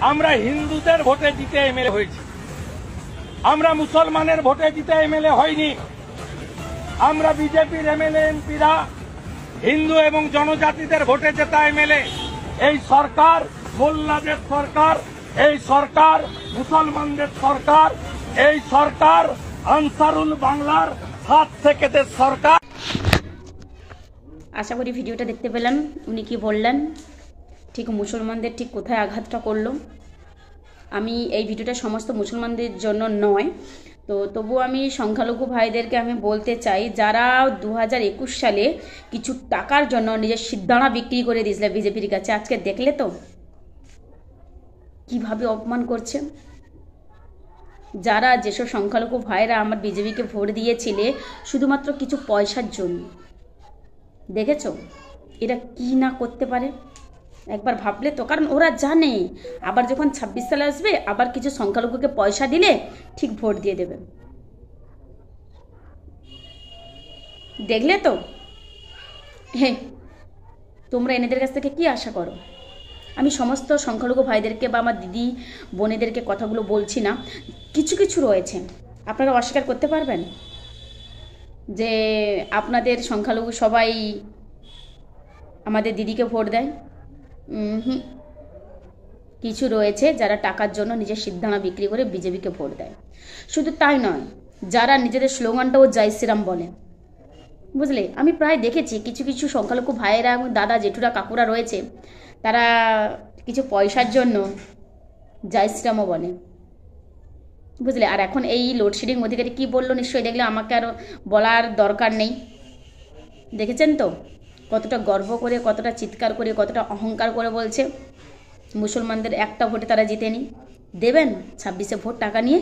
আমরা হিন্দুদের ভোটে জিতে এমএলএ হয়েছি, আমরা মুসলমানের ভোটে জিতে এমএলএ হয়নি। আমরা বিজেপির এমএলএ এমপিরা হিন্দু এবং জনজাতিদের ভোটে জেতা এমএলএ। এই সরকার মোল্লাদের সরকার, এই সরকার মুসলমানদের সরকার, এই সরকার আনসারুল বাংলার 7 সেকেন্ডের সরকার। আশা করি ভিডিওটা দেখতে পেলেন উনি কি বললেন, ঠিক মুসলমানদের ঠিক কোথায় আঘাতটা করলো। আমি এই ভিডিওটা সমস্ত মুসলমানদের জন্য নয়, তো তবু আমি সংখ্যালঘু ভাইদেরকে আমি বলতে চাই, যারা 2021 সালে কিছু টাকার জন্য নিজের সিদ্ধানা বিক্রি করে দিয়েছিল বিজেপির কাছে, আজকে দেখলে তো কিভাবে অপমান করছে। যারা যেসব সংখ্যালঘু ভাইরা আমার বিজেপিকে ভোট দিয়েছিলে শুধুমাত্র কিছু পয়সার জন্য, দেখেছো এরা কি না করতে পারে একবার ভাবলে তো। কারণ ওরা জানে আবার যখন 26 সালে আসবে আবার কিছু সংখ্যালঘুকে পয়সা দিলে ঠিক ভোট দিয়ে দেবে। দেখলে তো হ্যাঁ, তোমরা এনাদের কাছ থেকে কি আশা করো? আমি সমস্ত সংখ্যালঘু ভাইদেরকে বা আমার দিদি বোনেদেরকে কথাগুলো বলছি না, কিছু কিছু রয়েছে আপনারা অস্বীকার করতে পারবেন যে আপনাদের সংখ্যালঘু সবাই আমাদের দিদিকে ভোট দেয়। কিছু রয়েছে যারা টাকার জন্য নিজের সিদ্ধান্ত বিক্রি করে বিজেপিকে ভোট দেয়। শুধু তাই নয়, যারা নিজেদের স্লোগানটাও জয় শ্রীরাম বলে, বুঝলে। আমি প্রায় দেখেছি কিছু কিছু সংখ্যালঘু ভাইয়েরা এবং দাদা জেঠুরা কাকুরা রয়েছে, তারা কিছু পয়সার জন্য জয় শ্রীরামও বলে, বুঝলে। আর এখন এই লোডশেডিং অধিকারী কি বললো নিশ্চয়ই দেখলে, আমাকে আর বলার দরকার নেই। দেখেছেন তো কতটা গর্ব করে, কতটা চিৎকার করে, কতটা অহংকার করে বলছে মুসলমানদের একটা ভোটে তারা জিতেনি। দেবেন 26-এ ভোট টাকা নিয়ে?